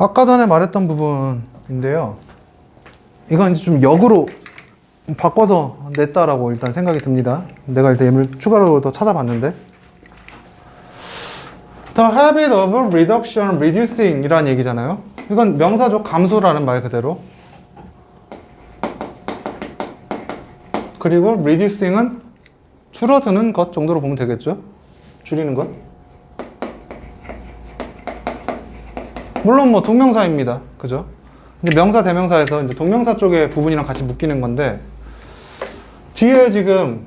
아까 전에 말했던 부분인데요. 이건 이제 좀 역으로 바꿔서 냈다라고 일단 생각이 듭니다. 내가 일단 얘를 추가로 더 찾아봤는데. The habit of reduction, reducing 이라는 얘기잖아요. 이건 명사죠. 감소라는 말 그대로. 그리고 reducing은 줄어드는 것 정도로 보면 되겠죠. 줄이는 것. 물론 뭐 동명사입니다. 그죠? 근데 명사, 대명사에서 이제 동명사 쪽의 부분이랑 같이 묶이는 건데, 뒤에 지금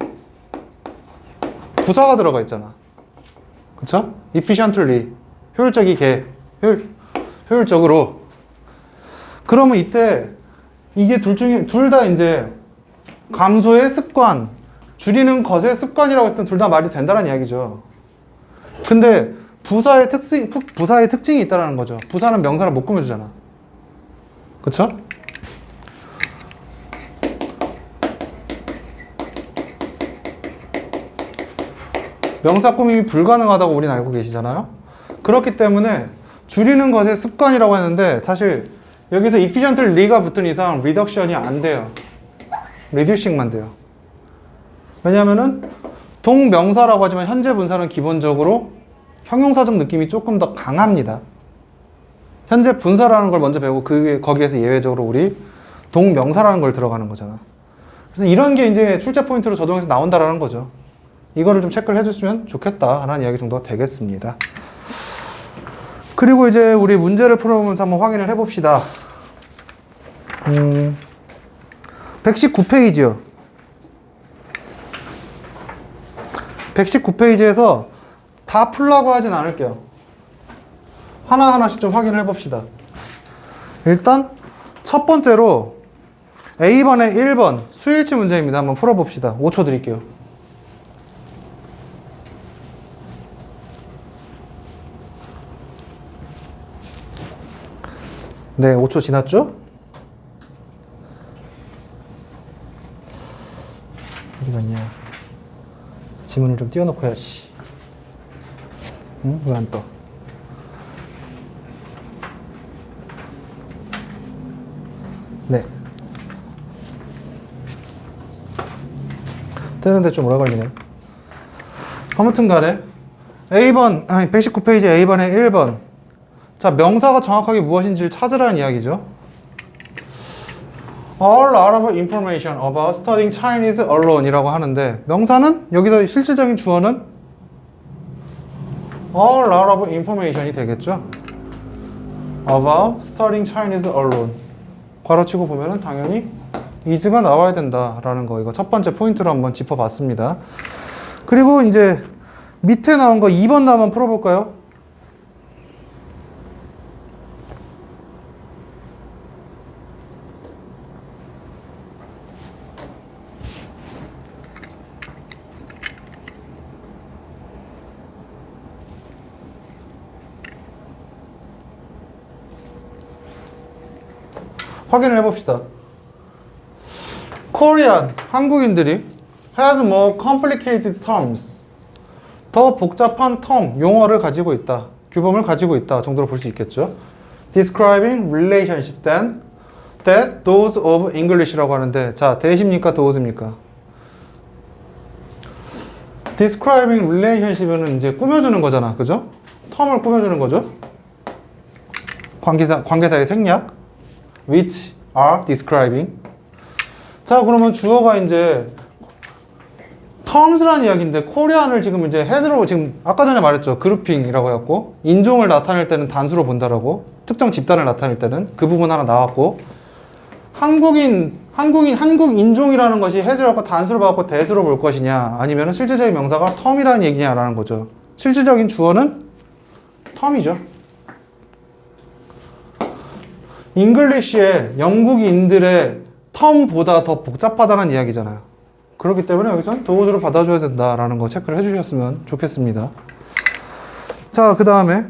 부사가 들어가 있잖아. 그쵸? efficiently. 효율적이게. 효율적으로. 그러면 이때 이게 둘 다 이제 감소의 습관, 줄이는 것의 습관이라고 했을 땐 둘 다 말이 된다는 이야기죠. 근데 부사의 특징이 있다는 거죠. 부사는 명사를 못 꾸며주잖아. 그쵸? 명사 꾸밈이 불가능하다고 우리는 알고 계시잖아요. 그렇기 때문에 줄이는 것의 습관이라고 했는데 사실 여기서 efficiently가 붙은 이상 reduction이 안 돼요. reducing만 돼요. 왜냐면은 동명사라고 하지만 현재 분사는 기본적으로 형용사적 느낌이 조금 더 강합니다. 현재 분사라는 걸 먼저 배우고 거기에서 예외적으로 우리 동명사라는 걸 들어가는 거잖아. 그래서 이런 게 이제 출제 포인트로 적용해서 나온다라는 거죠. 이거를 좀 체크를 해줬으면 좋겠다라는 이야기 정도가 되겠습니다. 그리고 이제 우리 문제를 풀어보면서 한번 확인을 해봅시다. 119페이지요. 119페이지에서 다 풀라고 하진 않을게요. 하나하나씩 좀 확인을 해봅시다. 일단 첫 번째로 A번에 1번 수일치 문제입니다. 한번 풀어봅시다. 5초 드릴게요. 네, 5초 지났죠? 어디 갔냐? 지문을 좀 띄워놓고 해야지. 응? 왜 안 떠? 네. 뜨는데 좀 오래 걸리네. 아무튼 간에 A번, 119페이지 A번에 1번. 자, 명사가 정확하게 무엇인지를 찾으라는 이야기죠. A lot of information about studying Chinese alone 이라고 하는데, 명사는 여기서 실질적인 주어는 A lot of information이 되겠죠. About studying Chinese alone. 괄호치고 보면은 당연히 is가 나와야 된다라는 거. 이거 첫 번째 포인트로 한번 짚어봤습니다. 그리고 이제 밑에 나온 거 2번 한번 풀어볼까요? 확인을 해봅시다. Korean, 한국인들이 has more complicated terms. 더 복잡한 term, 용어를 가지고 있다. 규범을 가지고 있다 정도로 볼 수 있겠죠. Describing relationship that those of English라고 하는데, 자, that입니까? those입니까? Describing relationship은 이제 꾸며주는 거잖아. 그죠? term을 꾸며주는 거죠. 관계사의 생략. which are describing. 자, 그러면 주어가 이제 terms라는 이야기인데, 코리안을 지금 이제 has로 지금 아까 전에 말했죠. 그룹핑이라고 해갖고, 인종을 나타낼 때는 단수로 본다라고, 특정 집단을 나타낼 때는 그 부분 하나 나왔고, 한국 인종이라는 것이 has라고 단수로 봐갖고 that으로 볼 것이냐, 아니면 실질적인 명사가 term이라는 얘기냐라는 거죠. 실질적인 주어는 term이죠. 잉글리시의 영국인들의 텀보다 더 복잡하다는 이야기잖아요. 그렇기 때문에 여기서는 도우즈로 받아줘야 된다라는 거 체크를 해주셨으면 좋겠습니다. 자, 그 다음에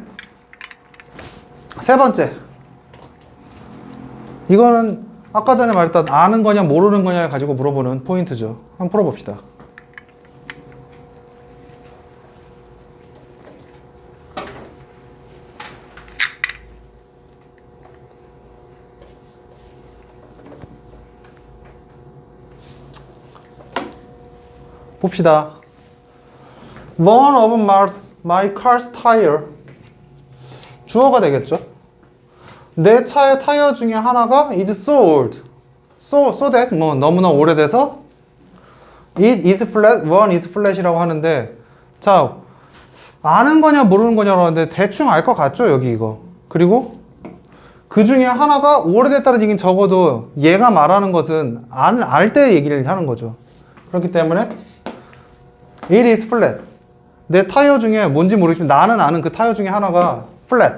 세 번째. 이거는 아까 전에 말했던 아는 거냐 모르는 거냐를 가지고 물어보는 포인트죠. 한번 풀어봅시다. 봅시다. One of my car's tire. 주어가 되겠죠. 내 차의 타이어 중에 하나가 is so old. So that 뭐 너무나 오래돼서 it is flat, one is flat이라고 하는데, 자, 아는 거냐 모르는 거냐로 하는데 대충 알 것 같죠, 여기 이거. 그리고 그 중에 하나가 오래됐다는 얘기는 적어도 얘가 말하는 것은 알 때 얘기를 하는 거죠. 그렇기 때문에 it is flat. 내 타이어 중에 뭔지 모르겠지만 나는 아는 그 타이어 중에 하나가 flat,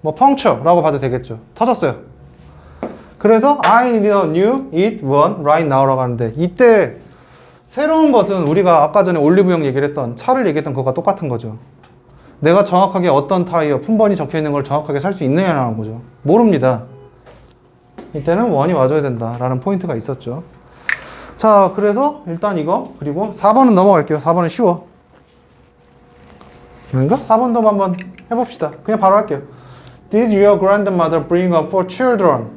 뭐 puncture라고 봐도 되겠죠. 터졌어요. 그래서 I need a new it one right now라고 하는데, 이때 새로운 것은 우리가 아까 전에 올리브영 얘기를 했던 차를 얘기했던 그거가 똑같은 거죠. 내가 정확하게 어떤 타이어, 품번이 적혀있는 걸 정확하게 살 수 있느냐라는 거죠. 모릅니다. 이때는 원이 와줘야 된다라는 포인트가 있었죠. 자, 그래서 일단 이거, 그리고 4번은 넘어갈게요. 4번은 쉬워. 그런가? 4번도 한번 해봅시다. 그냥 바로 할게요. Did your grandmother bring up 4 children?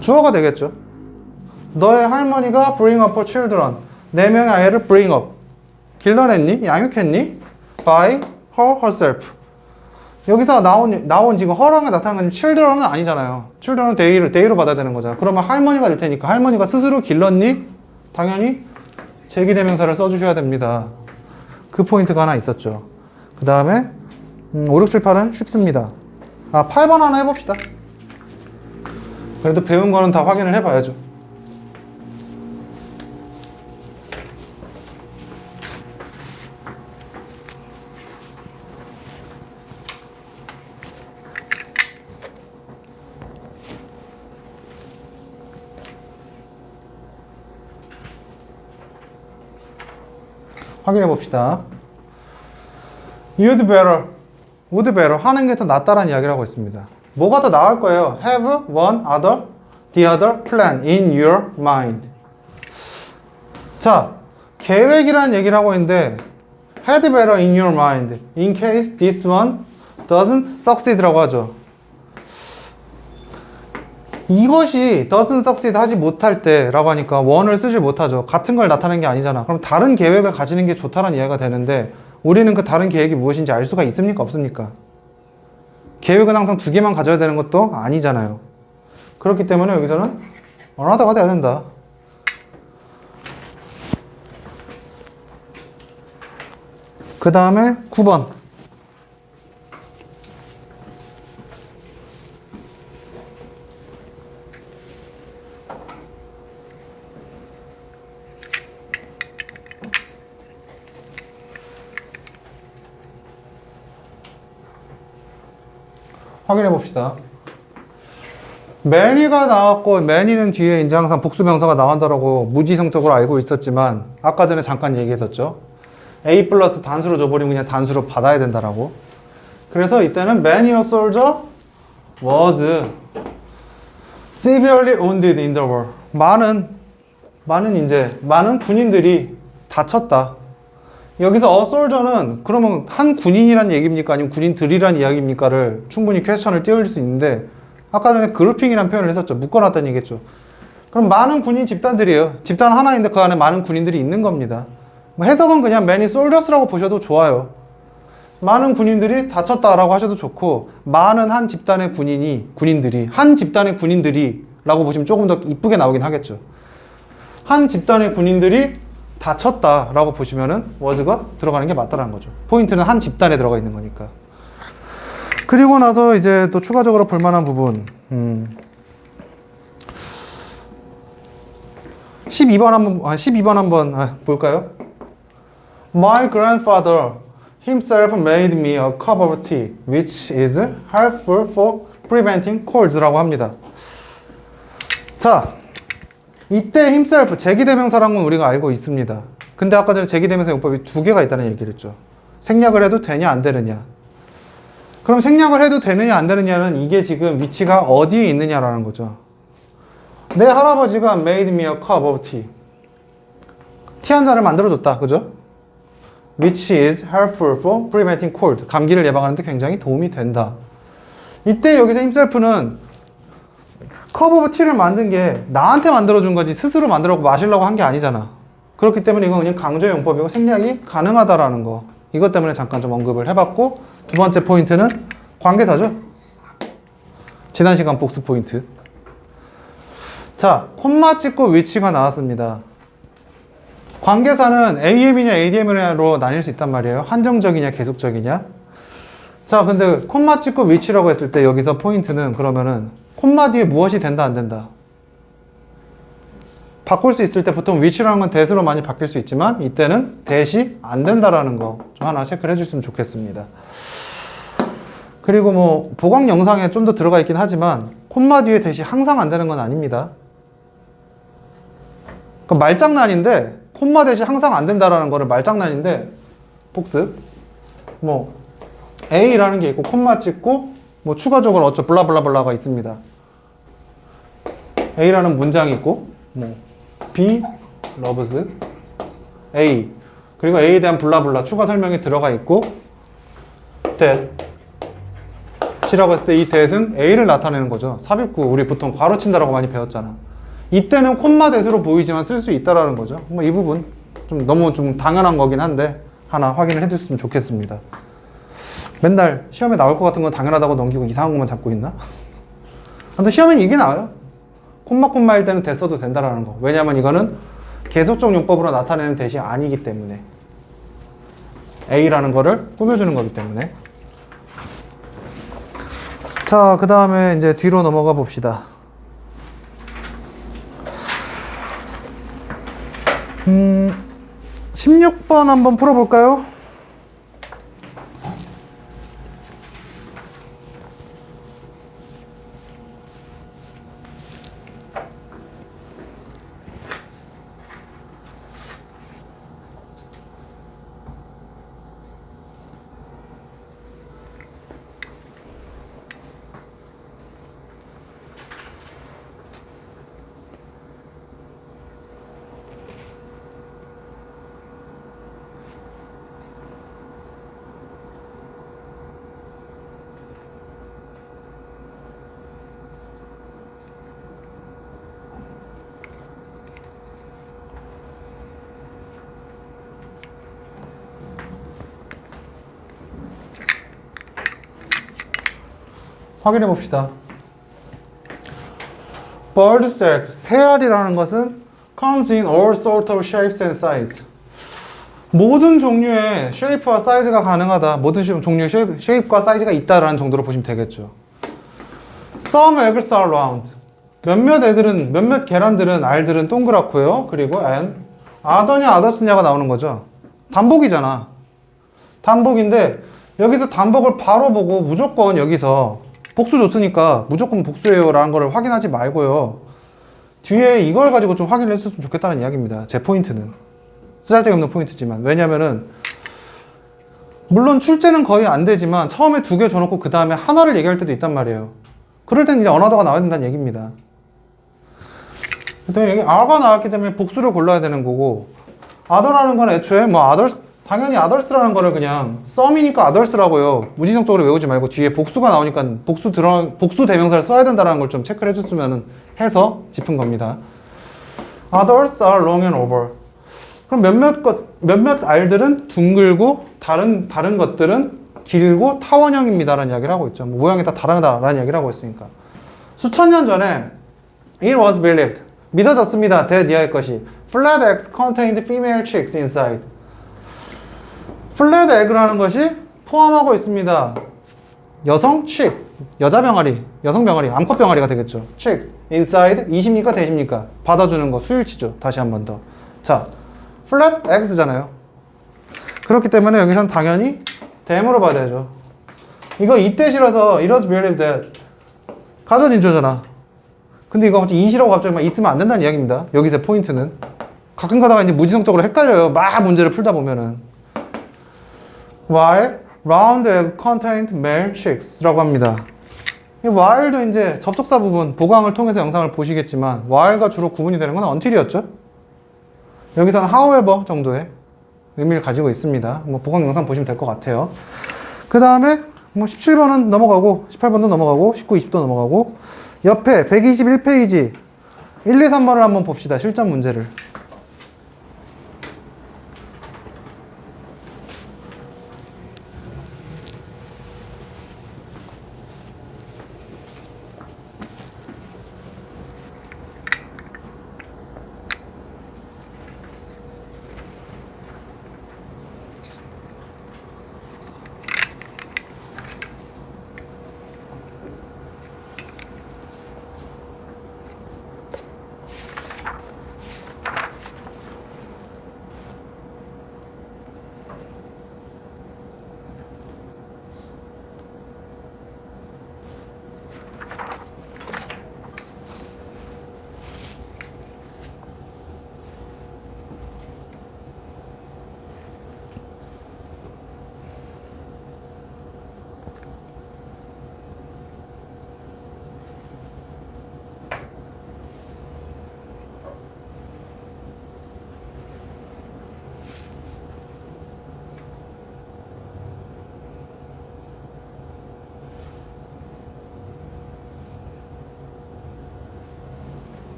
주어가 되겠죠. 너의 할머니가 bring up 4 children. 4명의 아이를 bring up. 길러냈니? 양육했니? by her herself. 여기서 나온 지금 her랑에 나타나는 건 children은 아니잖아요. children은 대의로 받아야 되는 거잖아. 그러면 할머니가 될 테니까 할머니가 스스로 길렀니? 당연히 제기대명사를 써주셔야 됩니다. 그 포인트가 하나 있었죠. 그 다음에 5, 6, 7, 8은 쉽습니다. 8번 하나 해봅시다. 그래도 배운 거는 다 확인을 해봐야죠. 확인해 봅시다. You'd better, would better 하는 게 더 낫다라는 이야기를 하고 있습니다. 뭐가 더 나을 거예요? Have one other, the other plan in your mind. 자, 계획이라는 얘기를 하고 있는데 had better in your mind in case this one doesn't succeed라고 하죠. 이것이 doesn't succeed 하지 못할 때 라고 하니까 one을 쓰질 못하죠. 같은 걸 나타내는 게 아니잖아. 그럼 다른 계획을 가지는 게 좋다는 이야기가 되는데, 우리는 그 다른 계획이 무엇인지 알 수가 있습니까? 없습니까? 계획은 항상 2개만 가져야 되는 것도 아니잖아요. 그렇기 때문에 여기서는 another가 돼야 된다. 그 다음에 9번. 확인해 봅시다. many가 나왔고, many는 뒤에 이제 항상 복수명사가 나온다라고 무지성적으로 알고 있었지만, 아까 전에 잠깐 얘기했었죠. A 플러스 단수로 줘버리면 그냥 단수로 받아야 된다라고. 그래서 이때는 many a soldier was severely wounded in the war. 많은 군인들이 다쳤다. 여기서 a soldier는 그러면 한 군인이란 얘기입니까? 아니면 군인들이란 이야기입니까를 충분히 퀘스천을 띄울 수 있는데, 아까 전에 그룹핑이라는 표현을 했었죠. 묶어놨다는 얘기겠죠. 그럼 많은 군인 집단들이에요. 집단 하나인데 그 안에 많은 군인들이 있는 겁니다. 해석은 그냥 many soldiers라고 보셔도 좋아요. 많은 군인들이 다쳤다라고 하셔도 좋고, 많은 한 집단의 한 집단의 군인들이 라고 보시면 조금 더 이쁘게 나오긴 하겠죠. 한 집단의 군인들이 다쳤다라고 보시면은 was가 들어가는 게 맞다라는 거죠. 포인트는 한 집단에 들어가 있는 거니까. 그리고 나서 이제 또 추가적으로 볼만한 부분, 12번 한번 볼까요? My grandfather himself made me a cup of tea, which is helpful for preventing colds라고 합니다. 자, 이때 himself, 제기대명사라는 건 우리가 알고 있습니다. 근데 아까 전에 제기대명사 용법이 2개가 있다는 얘기를 했죠. 생략을 해도 되냐 안 되느냐. 그럼 생략을 해도 되느냐 안 되느냐는 이게 지금 위치가 어디에 있느냐라는 거죠. 내 할아버지가 made me a cup of tea. 티 한 잔을 만들어줬다. 그죠? Which is helpful for preventing cold. 감기를 예방하는 데 굉장히 도움이 된다. 이때 여기서 himself는 커브 오브 t를 만든 게 나한테 만들어준 거지 스스로 만들어 마시려고 한 게 아니잖아. 그렇기 때문에 이건 그냥 강조의 용법이고 생략이 가능하다라는 거. 이것 때문에 잠깐 좀 언급을 해봤고, 두 번째 포인트는 관계사죠. 지난 시간 복습 포인트. 자, 콤마 찍고 위치가 나왔습니다. 관계사는 AM이냐 ADM으로 나뉠 수 있단 말이에요. 한정적이냐 계속적이냐. 자, 근데 콤마 찍고 위치라고 했을 때 여기서 포인트는 그러면은 콤마 뒤에 무엇이 된다 안 된다. 바꿀 수 있을 때 보통 위치라는 건 대수로 많이 바뀔 수 있지만 이때는 대시 안 된다라는 거 좀 하나 체크를 해주시면 좋겠습니다. 그리고 뭐 보강 영상에 좀 더 들어가 있긴 하지만 콤마 뒤에 대시 항상 안 되는 건 아닙니다. 그 말장난인데 콤마 대시 항상 안 된다라는 거를 말장난인데 복습 뭐 A라는 게 있고 콤마 찍고 뭐 추가적으로 어쩌 블라블라블라가 있습니다. A라는 문장이 있고 뭐 B loves A 그리고 A에 대한 블라블라 추가 설명이 들어가 있고 that 이라고 했을 때 이 that은 A를 나타내는 거죠. 삽입구 우리 보통 괄호친다라고 많이 배웠잖아. 이때는 콤마 that으로 보이지만 쓸 수 있다라는 거죠. 뭐 이 부분 좀 너무 좀 당연한 거긴 한데 하나 확인을 해줬으면 좋겠습니다. 맨날 시험에 나올 것 같은 건 당연하다고 넘기고 이상한 것만 잡고 있나? 근데 시험엔 이게 나와요. 콤마일 때는 that 써도 된다라는 거. 왜냐면 이거는 계속적 용법으로 나타내는 that이 아니기 때문에 A라는 거를 꾸며주는 거기 때문에. 자, 그 다음에 이제 뒤로 넘어가 봅시다. 16번 한번 풀어볼까요? 확인해 봅시다. Bird's 새알이라는 것은 comes in all sorts of shapes and sizes. 모든 종류의 쉐이프와 사이즈가 가능하다. 모든 종류의 쉐이프와 사이즈가 있다라는 정도로 보시면 되겠죠. Some eggs are round. 몇몇 계란들은 알들은 동그랗고요. 그리고 and other냐 others냐가 나오는 거죠. 단복이잖아. 단복인데 여기서 단복을 바로 보고 무조건 여기서 복수 줬으니까 무조건 복수예요 라는 걸 확인하지 말고요. 뒤에 이걸 가지고 좀 확인을 했으면 좋겠다는 이야기입니다. 제 포인트는. 쓰잘데기 없는 포인트지만. 왜냐면은 물론 출제는 거의 안 되지만 처음에 2개 줘놓고 그 다음에 하나를 얘기할 때도 있단 말이에요. 그럴 때는 이제 어나더가 나와야 된다는 얘기입니다. 그다음에 여기 R가 나왔기 때문에 복수를 골라야 되는 거고 other라는 건 애초에 뭐 others 당연히 others라는 거를 그냥 some이니까 others라고요. 무지성적으로 외우지 말고 뒤에 복수가 나오니까 복수 대명사를 써야 된다는 걸 좀 체크를 해줬으면 해서 짚은 겁니다. Others are long and oval. 그럼 몇몇 알들은 둥글고 다른 것들은 길고 타원형입니다라는 이야기를 하고 있죠. 뭐 모양이 다 다르다라는 이야기를 하고 있으니까. 수천 년 전에 it was believed 믿어졌습니다. that 이하의 것이 flat eggs contained female chicks inside. 플랫 에그라는 것이 포함하고 있습니다. 여성 chick, 여자 병아리, 여성 병아리, 암컷 병아리가 되겠죠. chicks, inside, 이십니까 대십니까? 받아주는 거 수일치죠. 다시 한 번 더. 자, flat eggs잖아요. 그렇기 때문에 여기서는 당연히 대으로 받아야죠. 이거 이때시라서 it was believed that 가전인조잖아. 근데 이거 갑자기 이시라고 갑자기 막 있으면 안 된다는 이야기입니다. 여기서 포인트는 가끔 가다가 이제 무지성적으로 헷갈려요. 막 문제를 풀다 보면은. While round egg contained male chicks 라고 합니다. 이 while도 이제 접속사 부분 보강을 통해서 영상을 보시겠지만 while가 주로 구분이 되는 건 until이었죠. 여기서는 however 정도의 의미를 가지고 있습니다. 뭐 보강 영상 보시면 될 것 같아요. 그 다음에 뭐 17번은 넘어가고 18번도 넘어가고 19, 20도 넘어가고 옆에 121페이지 1, 2, 3번을 한번 봅시다. 실전 문제를.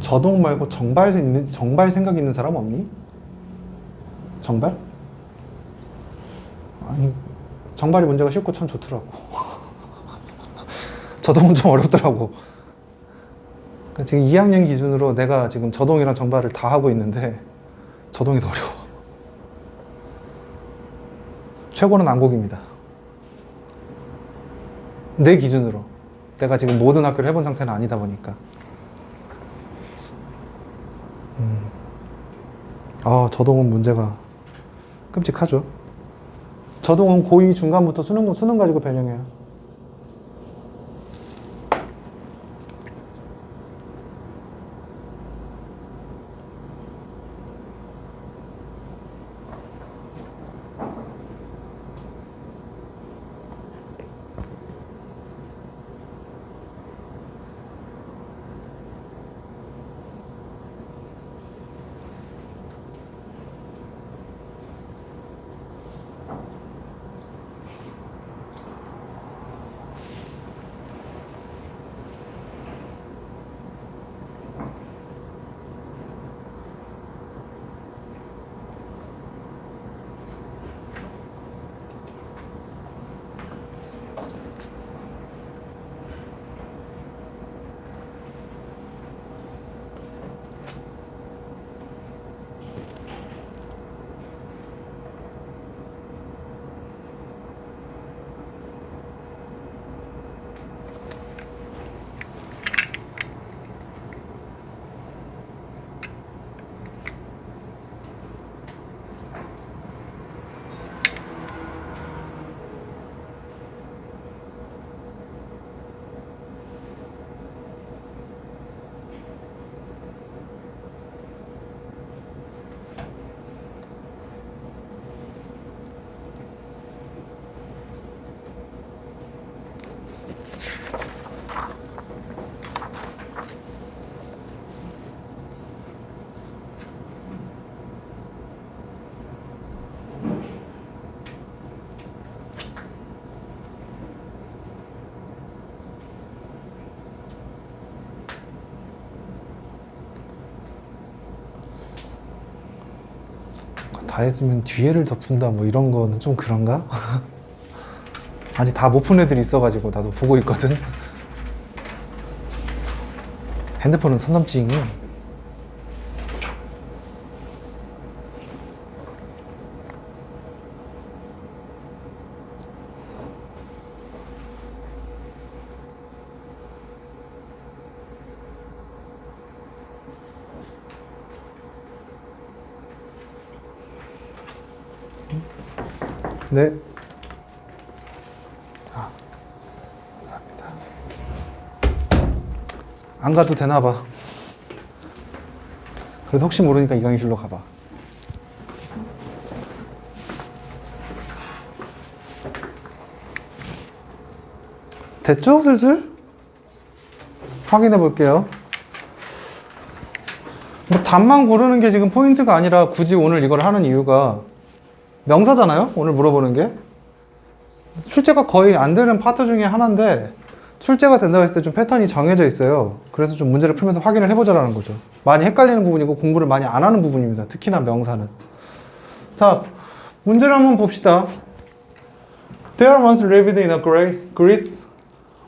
저동 말고 정발 생각 있는 사람 없니? 정발? 아니, 정발이 문제가 쉽고 참 좋더라고. 저동은 좀 어렵더라고. 그러니까 지금 2학년 기준으로 내가 지금 저동이랑 정발을 다 하고 있는데 저동이 더 어려워. 최고는 안곡입니다. 내 기준으로. 내가 지금 모든 학교를 해본 상태는 아니다 보니까. 저동은 문제가 끔찍하죠. 저동은 고2 중간부터 수능 가지고 변형해요. 다 했으면 뒤에를 덮는다 뭐 이런 거는 좀 그런가? 아직 다 못 푼 애들이 있어가지고 나도 보고 있거든. 핸드폰은 선 넘지. 네. 감사합니다. 안 가도 되나 봐. 그래도 혹시 모르니까 이 강의실로 가봐. 됐죠? 슬슬? 확인해 볼게요. 뭐 답만 고르는 게 지금 포인트가 아니라 굳이 오늘 이걸 하는 이유가 명사잖아요? 오늘 물어보는 게. 출제가 거의 안 되는 파트 중에 하나인데 출제가 된다고 했을 때 좀 패턴이 정해져 있어요. 그래서 좀 문제를 풀면서 확인을 해보자라는 거죠. 많이 헷갈리는 부분이고 공부를 많이 안 하는 부분입니다. 특히나 명사는. 자, 문제를 한번 봅시다. There once lived in a great Greece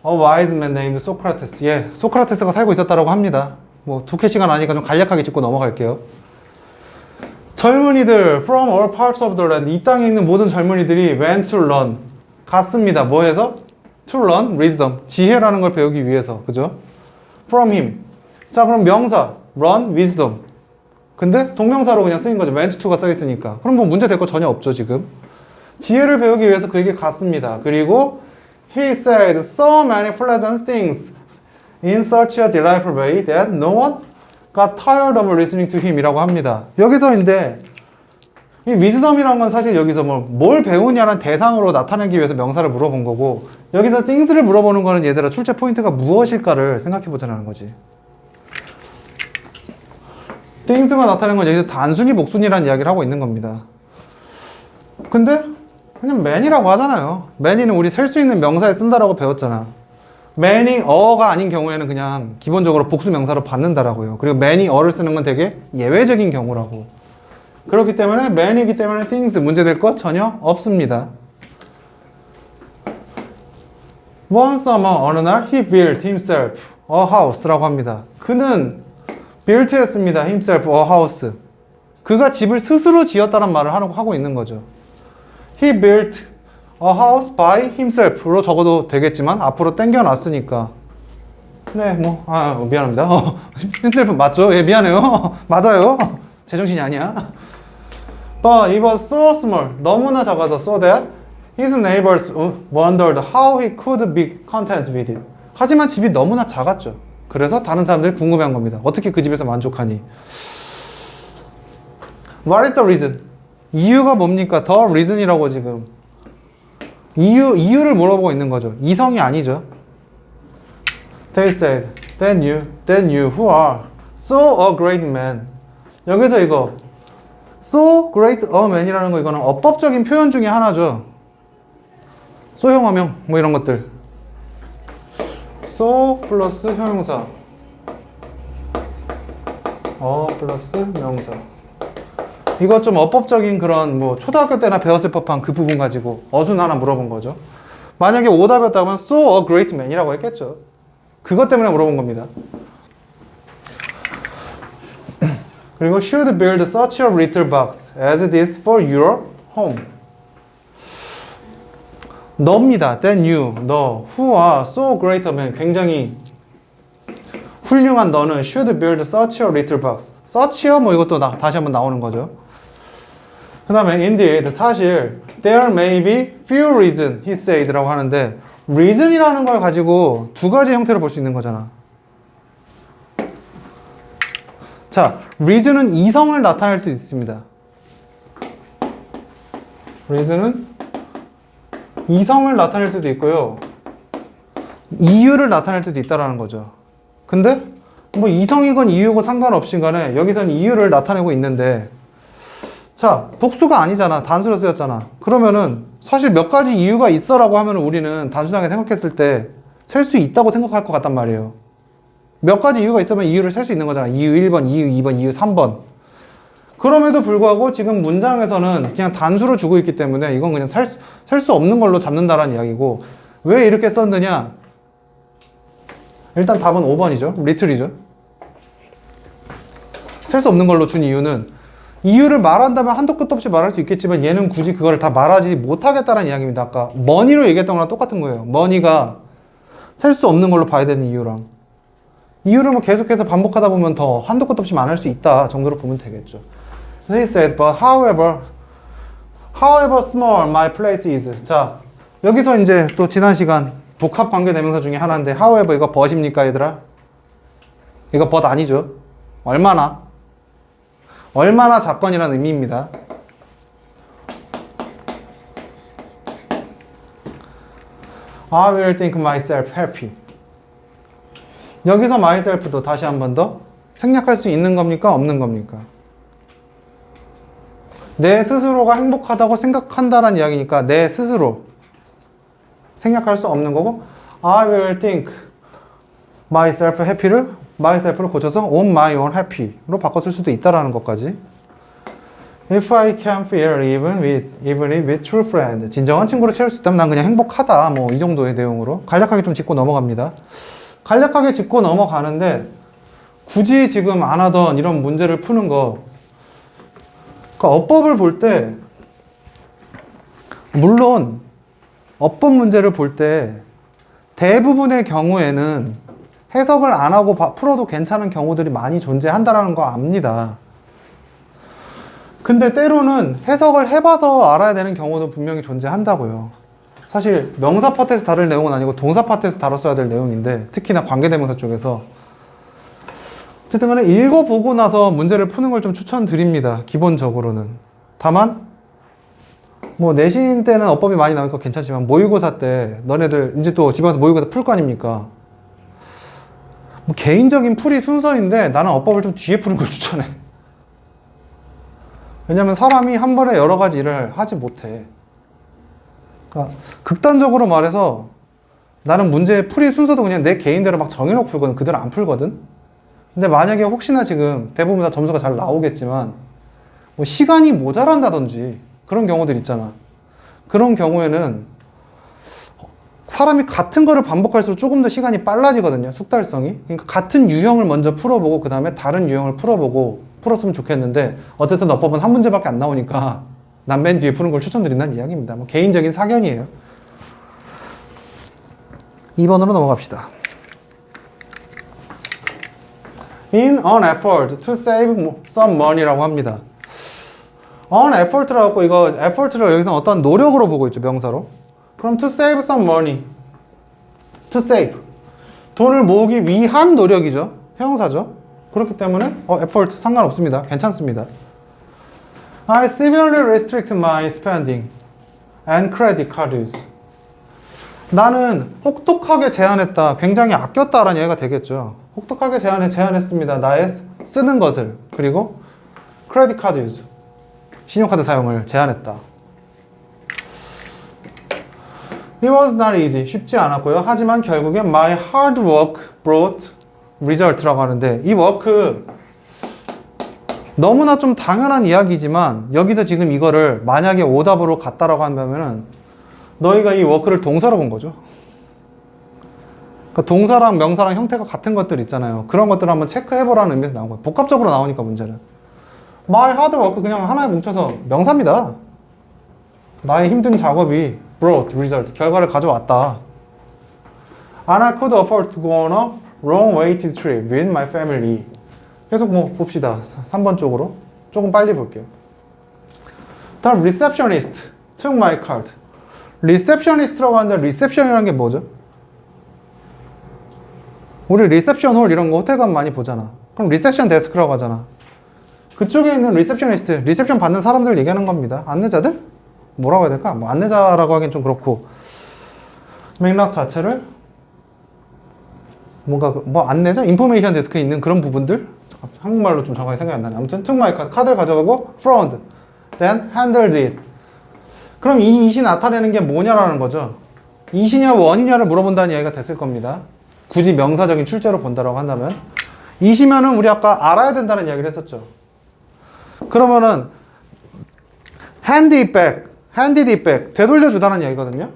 a wise man named Socrates. 예, 소크라테스가 살고 있었다라고 합니다. 뭐 독해 시간 아니까 좀 간략하게 짚고 넘어갈게요. 젊은이들 from all parts of the land, 이 땅에 있는 모든 젊은이들이 went to learn, 갔습니다. 뭐 해서? to learn wisdom, 지혜라는 걸 배우기 위해서. 그죠? from him. 자, 그럼 명사 learn wisdom. 근데 동명사로 그냥 쓰인 거죠. went to가 써 있으니까. 그럼 뭐 문제 될 거 전혀 없죠, 지금. 지혜를 배우기 위해서 그에게 갔습니다. 그리고 he said so many pleasant things in such a delightful way that no one got tired of listening to him 이라고 합니다. 여기서인데 이 wisdom이란 건 사실 여기서 뭘 배우냐는 대상으로 나타내기 위해서 명사를 물어본 거고, 여기서 things를 물어보는 거는 얘들아 출제 포인트가 무엇일까를 생각해 보자는 거지. things가 나타낸 건 여기서 단순히 복순이라는 이야기를 하고 있는 겁니다. 근데 그냥 man이라고 하잖아요. man이는 우리 셀 수 있는 명사에 쓴다라고 배웠잖아. man이 어가 아닌 경우에는 그냥 기본적으로 복수 명사로 받는다라고요. 그리고 man이 어를 쓰는 건 되게 예외적인 경우라고. 그렇기 때문에 man이기 때문에 things 문제될 것 전혀 없습니다. One summer 어느 날 he built himself a house라고 합니다. 그는 built 했습니다. himself a house. 그가 집을 스스로 지었다는 말을 하고 있는 거죠. He built a house by himself로 적어도 되겠지만 앞으로 땡겨놨으니까. 네, 미안합니다. himself 맞죠? 예, 미안해요. 맞아요. 제정신이 아니야. But it was so small. 너무나 작아서 so that his neighbors wondered how he could be content with it. 하지만 집이 너무나 작았죠. 그래서 다른 사람들이 궁금해한 겁니다. 어떻게 그 집에서 만족하니? What is the reason? 이유가 뭡니까? The reason이라고 지금. 이유를 물어보고 있는 거죠. 이성이 아니죠. They said, then you who are so a great man. 여기서 이거 so great a man이라는 거 이거는 어법적인 표현 중에 하나죠. 소형어명 뭐 이런 것들. so 플러스 형용사. 플러스 명사. 이거 좀 어법적인 그런 뭐 초등학교 때나 배웠을 법한 그 부분 가지고 어순 하나 물어본 거죠. 만약에 오답이었다면 so a great man이라고 했겠죠. 그것 때문에 물어본 겁니다. 그리고 should build such a little box as this for your home. 너입니다. Then you, 너, who are so great a man, 굉장히 훌륭한 너는 should build such a little box. such a 뭐 이것도 다시 한번 나오는 거죠. 그 다음에 indeed 사실 there may be few reason he said라고 하는데 reason이라는 걸 가지고 두 가지 형태로 볼 수 있는 거잖아. 자, reason은 이성을 나타낼 수 있습니다. reason은 이성을 나타낼 수도 있고요. 이유를 나타낼 수도 있다라는 거죠. 근데 뭐 이성이건 이유고 상관없이 간에 여기서는 이유를 나타내고 있는데, 자, 복수가 아니잖아. 단수로 쓰였잖아. 그러면은 사실 몇 가지 이유가 있어라고 하면 우리는 단순하게 생각했을 때 셀 수 있다고 생각할 것 같단 말이에요. 몇 가지 이유가 있으면 이유를 셀 수 있는 거잖아. 이유 1번, 이유 2번, 이유 3번. 그럼에도 불구하고 지금 문장에서는 그냥 단수로 주고 있기 때문에 이건 그냥 셀 수 없는 걸로 잡는다라는 이야기고, 왜 이렇게 썼느냐? 일단 답은 5번이죠. 리틀이죠. 셀 수 없는 걸로 준 이유는, 이유를 말한다면 한도 끝도 없이 말할 수 있겠지만 얘는 굳이 그걸 다 말하지 못하겠다는 이야기입니다. 아까 머니로 얘기했던 거랑 똑같은 거예요. 머니가 셀 수 없는 걸로 봐야 되는 이유랑, 이유를 뭐 계속해서 반복하다 보면 더 한도 끝도 없이 말할 수 있다 정도로 보면 되겠죠. He said, but however small my place is. 자, 여기서 이제 또 지난 시간 복합 관계 대명사 중에 하나인데 however 이거 but입니까 얘들아? 이거 but 아니죠. 얼마나 작건이라는 의미입니다. I will think myself happy. 여기서 myself도 다시 한 번 더 생략할 수 있는 겁니까? 없는 겁니까? 내 스스로가 행복하다고 생각한다는 이야기니까 내 스스로. 생략할 수 없는 거고, I will think myself happy를 myself를 고쳐서 on my own happy로 바꿨을 수도 있다라는 것까지. If I can feel even with true friend. 진정한 친구를 채울 수 있다면 난 그냥 행복하다. 뭐 이 정도의 내용으로 간략하게 좀 짚고 넘어갑니다. 간략하게 짚고 넘어가는데 굳이 지금 안 하던 이런 문제를 푸는 거, 그러니까 어법을 볼 때, 물론 어법 문제를 볼 때 대부분의 경우에는 해석을 안 하고 풀어도 괜찮은 경우들이 많이 존재한다는 거 압니다. 근데 때로는 해석을 해봐서 알아야 되는 경우도 분명히 존재한다고요. 사실 명사 파트에서 다룰 내용은 아니고 동사 파트에서 다뤘어야 될 내용인데, 특히나 관계대명사 쪽에서. 어쨌든 간에 읽어보고 나서 문제를 푸는 걸 좀 추천드립니다. 기본적으로는. 다만 뭐 내신 때는 어법이 많이 나오니까 괜찮지만 모의고사 때 너네들 이제 또 집에 가서 모의고사 풀 거 아닙니까? 뭐 개인적인 풀이 순서인데 나는 어법을 좀 뒤에 푸는 걸 추천해. 왜냐면 사람이 한 번에 여러 가지 일을 하지 못해. 그러니까 극단적으로 말해서 나는 문제의 풀이 순서도 그냥 내 개인대로 막 정해놓고 풀거든. 그대로 안 풀거든. 근데 만약에 혹시나 지금 대부분 다 점수가 잘 나오겠지만 뭐 시간이 모자란다든지 그런 경우들 있잖아. 그런 경우에는 사람이 같은 거를 반복할수록 조금 더 시간이 빨라지거든요. 숙달성이. 그러니까 같은 유형을 먼저 풀어보고 그 다음에 다른 유형을 풀었으면 좋겠는데, 어쨌든 어법은 한 문제밖에 안 나오니까 난 맨 뒤에 푸는 걸 추천드린다는 이야기입니다. 뭐 개인적인 사견이에요. 2번으로 넘어갑시다. In an effort to save some money라고 합니다. an effort라고, 이거 effort를 여기서 어떤 노력으로 보고 있죠, 명사로. 그럼 to save some money, to save, 돈을 모으기 위한 노력이죠. 형용사죠. 그렇기 때문에 effort 상관없습니다. 괜찮습니다. I severely restrict my spending and credit card use. 나는 혹독하게 제한했다, 굉장히 아꼈다라는 얘기가 되겠죠. 혹독하게 제한했습니다. 나의 쓰는 것을. 그리고 credit card use, 신용카드 사용을 제한했다. It was not easy. 쉽지 않았고요. 하지만 결국엔 my hard work brought result라고 하는데, 이 work 너무나 좀 당연한 이야기지만 여기서 지금 이거를 만약에 오답으로 갔다라고 한다면은 너희가 이 work를 동사로 본 거죠. 그러니까 동사랑 명사랑 형태가 같은 것들 있잖아요. 그런 것들을 한번 체크해보라는 의미에서 나온 거예요. 복합적으로 나오니까 문제는. My hard work 그냥 하나에 뭉쳐서 명사입니다. 나의 힘든 작업이 brought result, 결과를 가져왔다. And I could afford to go on a long-awaited trip with my family. 계속 뭐 봅시다. 3번 쪽으로 조금 빨리 볼게요. The receptionist took my card. receptionist라고 하는데 reception이라는 게 뭐죠? 우리 리셉션 홀 이런 거 호텔 가면 많이 보잖아. 그럼 리셉션 데스크라고 하잖아. 그쪽에 있는 리셉셔니스트, 리셉션 받는 사람들 얘기하는 겁니다. 안내자들? 뭐라고 해야 될까? 뭐 안내자라고 하긴 좀 그렇고, 맥락 자체를 뭔가 뭐 안내자? 인포메이션 데스크에 있는 그런 부분들? 한국말로 좀 정확히 생각이 안 나네. 아무튼 took my card, 카드를 가져가고 frowned, then handled it. 그럼 이 it이 나타내는 게 뭐냐라는 거죠. it이냐 원이냐를 물어본다는 이야기가 됐을 겁니다. 굳이 명사적인 출제로 본다라고 한다면. it이면은 우리 아까 알아야 된다는 이야기를 했었죠. 그러면은 hand it back, handed it back, 되돌려주다는 이야기거든요.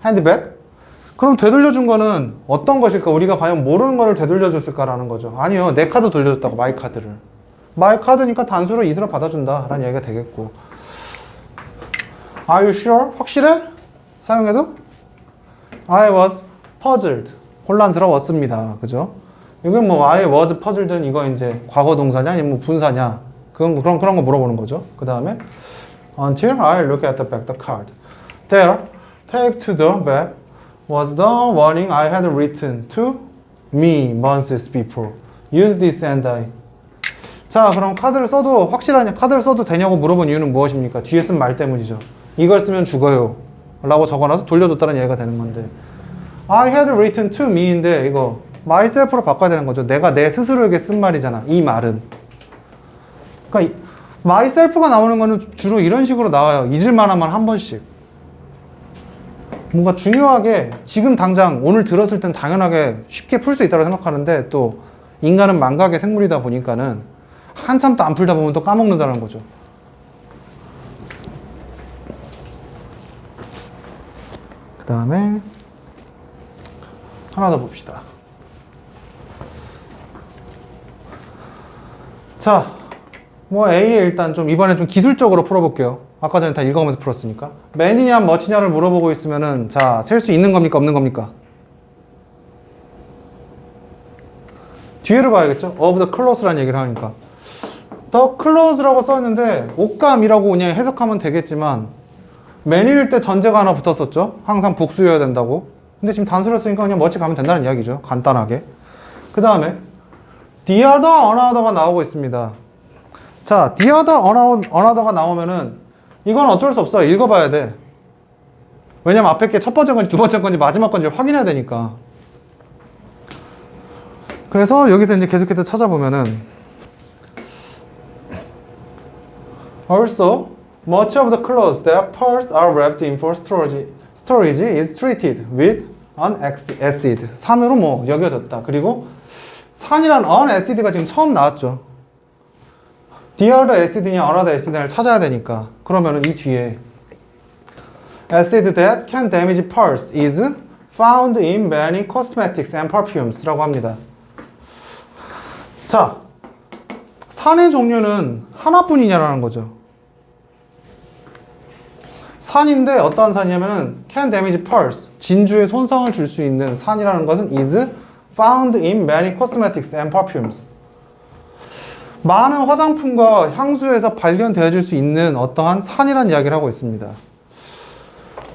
hand back. 그럼 되돌려준 거는 어떤 것일까? 우리가 과연 모르는 거를 되돌려줬을까라는 거죠. 아니요, 내 카드 돌려줬다고, 마이 카드를. 마이 카드니까 단수로 이대로 받아준다 라는 얘기가 되겠고. Are you sure? 확실해? 사용해도? I was puzzled. 혼란스러웠습니다. 그죠? 이건 뭐 I was puzzled는 이거 이제 과거 동사냐 아니면 뭐 분사냐 그런 거 물어보는 거죠. 그 다음에 until I look at the back the card. There, taped to the back was the warning I had written to me months before. Use this and I. 자, 그럼 카드를 써도 확실하냐? 카드를 써도 되냐고 물어본 이유는 무엇입니까? 뒤에 쓴 말 때문이죠. 이걸 쓰면 죽어요 라고 적어놔서 돌려줬다는 얘기가 되는 건데, I had written to me인데 이거 myself로 바꿔야 되는 거죠. 내가 내 스스로에게 쓴 말이잖아, 이 말은. 그러니까 myself가 나오는 거는 주로 이런 식으로 나와요. 잊을만 하면 한 번씩. 뭔가 중요하게 지금 당장 오늘 들었을 땐 당연하게 쉽게 풀 수 있다고 생각하는데 또 인간은 망각의 생물이다 보니까는 한참 또 안 풀다 보면 또 까먹는다는 거죠. 그 다음에 하나 더 봅시다. 자, 뭐 A에 일단 좀 이번에 좀 기술적으로 풀어볼게요. 아까 전에 다 읽어가면서 풀었으니까. 맨이냐 멋이냐를 물어보고 있으면은 자, 셀 수 있는 겁니까 없는 겁니까? 뒤에를 봐야겠죠? of the close라는 얘기를 하니까 the close라고 써있는데 옷감이라고 그냥 해석하면 되겠지만 맨일 때 전제가 하나 붙었었죠? 항상 복수여야 된다고. 근데 지금 단수를 쓰니까 그냥 멋이 가면 된다는 이야기죠. 간단하게. 그 다음에 the other another가 나오고 있습니다. 자, the other another가 나오면은 이건 어쩔 수 없어. 읽어봐야 돼. 왜냐면 앞에 게 첫 번째 건지 두 번째 건지 마지막 건지 확인해야 되니까. 그래서 여기서 이제 계속해서 찾아보면은 Also, much of the clothes that pearls are wrapped in for storage is treated with an acid. 산으로 뭐 여겨졌다. 그리고 산이란 an acid가 지금 처음 나왔죠. the other acid냐 another acid냐를 찾아야 되니까. 그러면은 이 뒤에 acid that can damage pearls is found in many cosmetics and perfumes 라고 합니다. 자, 산의 종류는 하나뿐이냐라는 거죠. 산인데 어떠한 산이냐면은 can damage pearls, 진주에 손상을 줄 수 있는 산이라는 것은 is found in many cosmetics and perfumes. 많은 화장품과 향수에서 발견되어질 수 있는 어떠한 산이라는 이야기를 하고 있습니다.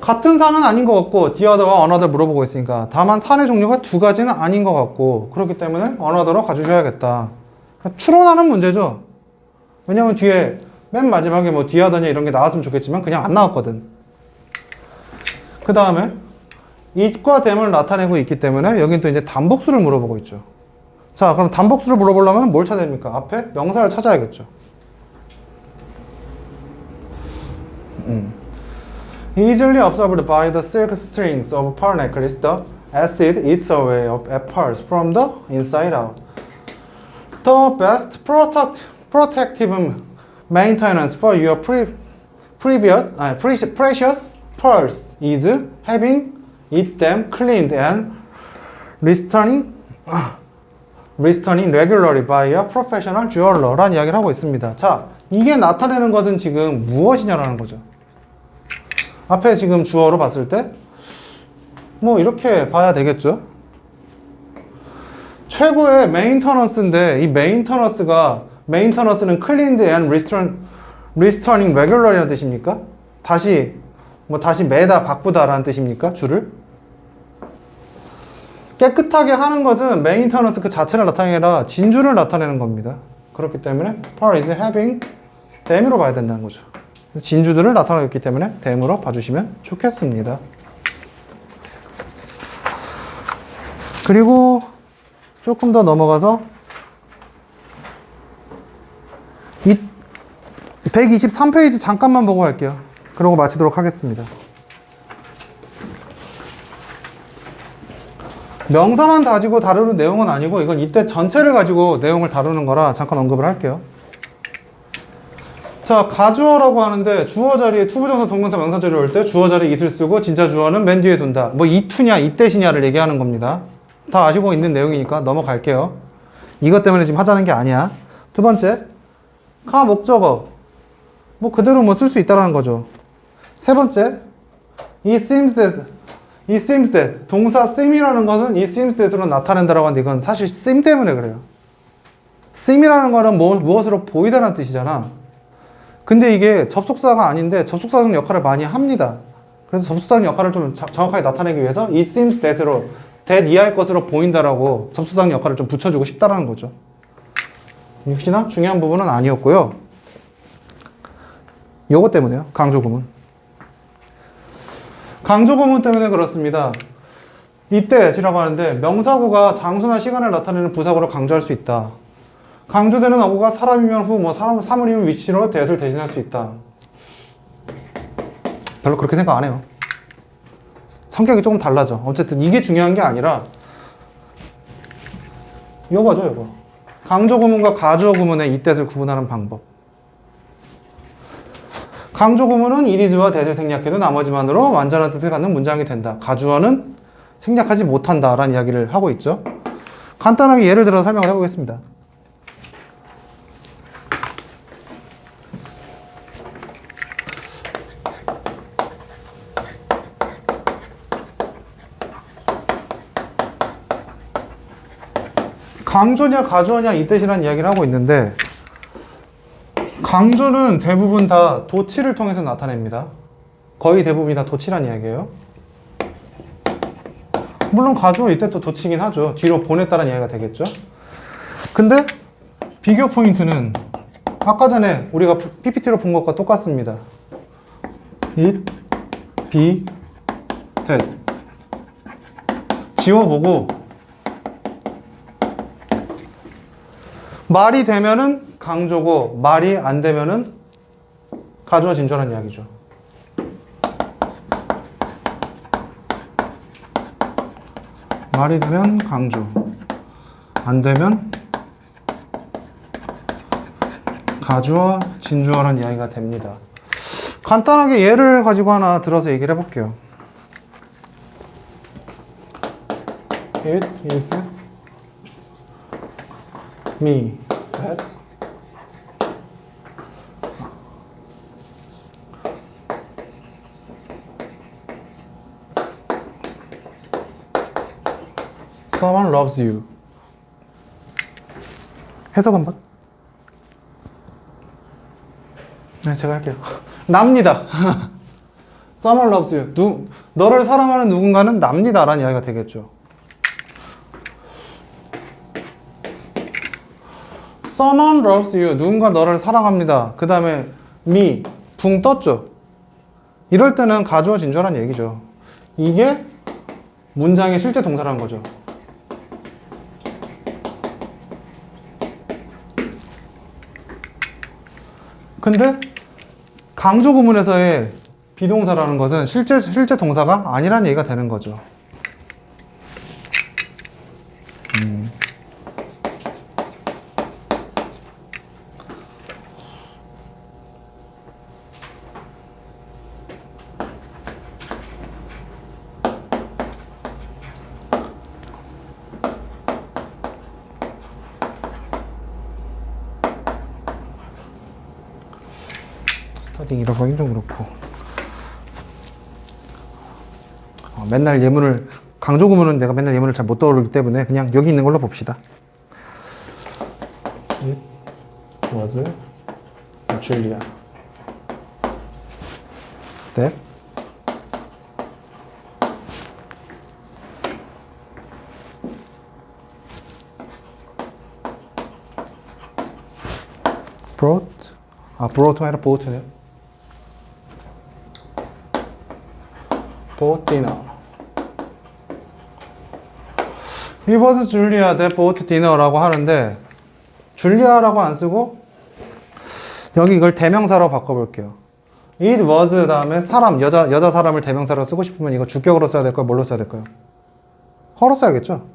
같은 산은 아닌 것 같고 the other와 another 물어보고 있으니까 다만 산의 종류가 두 가지는 아닌 것 같고 그렇기 때문에 another로 가주셔야겠다. 추론하는 문제죠. 왜냐면 뒤에 맨 마지막에 뭐 the other냐 이런 게 나왔으면 좋겠지만 그냥 안 나왔거든. 그 다음에 it과 them을 나타내고 있기 때문에 여긴 또 이제 단복수를 물어보고 있죠. 자, 그럼 단복수를 물어보려면 뭘 찾아야 됩니까? 앞에 명사를 찾아야겠죠. Easily observed by the silk strings of pearl necklace, the acid eats away at pearls from the inside out. The best protective maintenance for your precious pearls is having them cleaned and returning regularly by a professional jeweler 라는 이야기를 하고 있습니다. 자, 이게 나타내는 것은 지금 무엇이냐라는 거죠. 앞에 지금 주어로 봤을 때 뭐 이렇게 봐야 되겠죠. 최고의 메인터넌스인데 이 메인터넌스는 cleaned and returning regularly라는 뜻입니까? 다시 매다 바꾸다 라는 뜻입니까? 줄을? 깨끗하게 하는 것은 메인터넌스 그 자체를 나타내는 게 아니라 진주를 나타내는 겁니다. 그렇기 때문에 pearl is having them으로 봐야 된다는 거죠. 진주들을 나타내고 있기 때문에 them으로 봐주시면 좋겠습니다. 그리고 조금 더 넘어가서 123페이지 잠깐만 보고 갈게요. 그러고 마치도록 하겠습니다. 명사만 가지고 다루는 내용은 아니고 이건 이때 전체를 가지고 내용을 다루는 거라 잠깐 언급을 할게요. 자, 가주어라고 하는데 주어 자리에 투부정사 동명사 명사 자리에 올 때 주어 자리에 it을 쓰고 진짜 주어는 맨 뒤에 둔다. 뭐 이투냐 이때시냐를 얘기하는 겁니다. 다 아시고 있는 내용이니까 넘어갈게요. 이것 때문에 지금 하자는 게 아니야. 두 번째, 가 목적어. 뭐 그대로 뭐 쓸 수 있다라는 거죠. 세 번째, it seems that 동사 seem이라는 것은 it seems that으로 나타낸다라고 하는데 이건 사실 seem 때문에 그래요. seem이라는 거는 무엇으로 보이다라는 뜻이잖아. 근데 이게 접속사가 아닌데 접속사적 역할을 많이 합니다. 그래서 접속사적 역할을 좀 정확하게 나타내기 위해서 it seems that으로 that 이하의 것으로 보인다라고 접속사적 역할을 좀 붙여주고 싶다라는 거죠. 역시나 중요한 부분은 아니었고요. 요거 때문에요. 강조구문. 강조구문 때문에 그렇습니다. 이때시라고 하는데 명사구가 장소나 시간을 나타내는 부사구를 강조할 수 있다. 강조되는 어구가 사람이면 후, 뭐 사물이면 위치로 that을 대신할 수 있다. 별로 그렇게 생각 안 해요. 성격이 조금 달라져. 어쨌든 이게 중요한 게 아니라 요거죠, 요거. 강조 구문과 가주어 구문의 이 뜻을 구분하는 방법. 강조 구문은 이리즈와 대를 생략해도 나머지만으로 완전한 뜻을 갖는 문장이 된다. 가주어는 생략하지 못한다라는 이야기를 하고 있죠. 간단하게 예를 들어 설명을 해보겠습니다. 강조냐 가주어냐 이 뜻이라는 이야기를 하고 있는데, 강조는 대부분 다 도치를 통해서 나타냅니다. 거의 대부분이 다 도치란 이야기예요. 물론 가주어 이때 또 도치긴 하죠. 뒤로 보냈다는 이야기가 되겠죠. 근데 비교 포인트는 아까 전에 우리가 PPT로 본 것과 똑같습니다. it, be, that. 지워보고 말이 되면은 강조고 말이 안 되면은 가주어 진주라는 이야기죠. 말이 되면 강조, 안 되면 가주어 진주어라는 이야기가 됩니다. 간단하게 예를 가지고 하나 들어서 얘기를 해볼게요. It is me that someone loves you. 해석 한번. 네, 제가 할게요. 납니다. someone loves you. 너를 사랑하는 누군가는 납니다라는 이야기가 되겠죠. someone loves you. 누군가 너를 사랑합니다. 그 다음에 me. 붕 떴죠. 이럴 때는 가주어 진주어라는 얘기죠. 이게 문장의 실제 동사라는 거죠. 근데 강조 구문에서의 비동사라는 것은 실제 동사가 아니라는 얘기가 되는 거죠. 스타딩이라고 하긴 좀 그렇고, 맨날 예문을 강조 구문은 내가 맨날 예문을 잘 못 떠오르기 때문에 그냥 여기 있는 걸로 봅시다. It was Julia that brought 아니라 bought네요. bought dinner. It was Julia that bought dinner라고 하는데, 줄리아라고 안 쓰고 여기 이걸 대명사로 바꿔볼게요. It was 다음에 사람, 여자 사람을 대명사로 쓰고 싶으면 이거 주격으로 써야 될까요? 뭘로 써야 될까요? 허로 써야겠죠?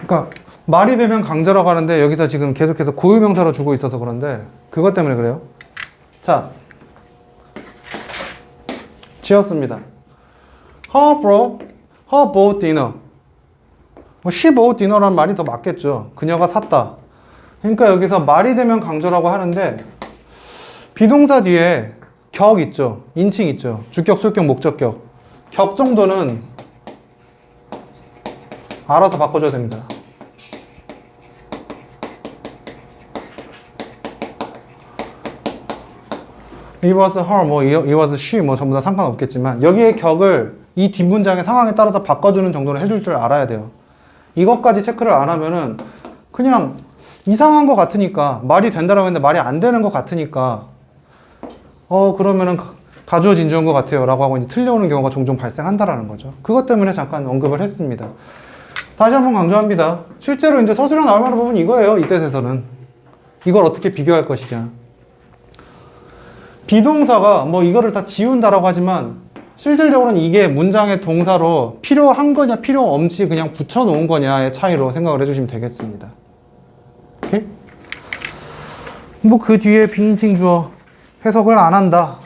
그러니까 말이 되면 강조라고 하는데 여기서 지금 계속해서 고유명사로 주고 있어서 그런데 그것 때문에 그래요. 자, 지었습니다. Her bought dinner. she bought dinner라는 말이 더 맞겠죠. 그녀가 샀다. 그러니까 여기서 말이 되면 강조라고 하는데 비동사 뒤에 격 있죠. 인칭 있죠. 주격, 수격, 목적격. 격 정도는 알아서 바꿔줘야 됩니다. It was her, it was she, 전부 다 상관없겠지만 여기에 격을 이 뒷문장의 상황에 따라서 바꿔주는 정도는 해줄 줄 알아야 돼요. 이것까지 체크를 안 하면은 그냥 이상한 것 같으니까 말이 된다라고 했는데 말이 안 되는 것 같으니까 그러면은 가주어 진주어인 것 같아요 라고 하고 이제 틀려오는 경우가 종종 발생한다라는 거죠. 그것 때문에 잠깐 언급을 했습니다. 다시 한번 강조합니다. 실제로 이제 서술에 나올 만한 부분이 이거예요. 이 뜻에서는 이걸 어떻게 비교할 것이냐. 비동사가 뭐 이거를 다 지운다라고 하지만 실질적으로는 이게 문장의 동사로 필요한 거냐 필요 없이 그냥 붙여놓은 거냐의 차이로 생각을 해주시면 되겠습니다. 오케이? 뭐 그 뒤에 비인칭 주어 해석을 안 한다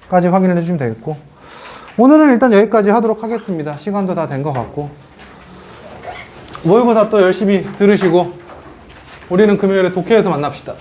까지 확인을 해주시면 되겠고, 오늘은 일단 여기까지 하도록 하겠습니다. 시간도 다 된 것 같고, 모의고사 또 열심히 들으시고 우리는 금요일에 독해에서 만납시다.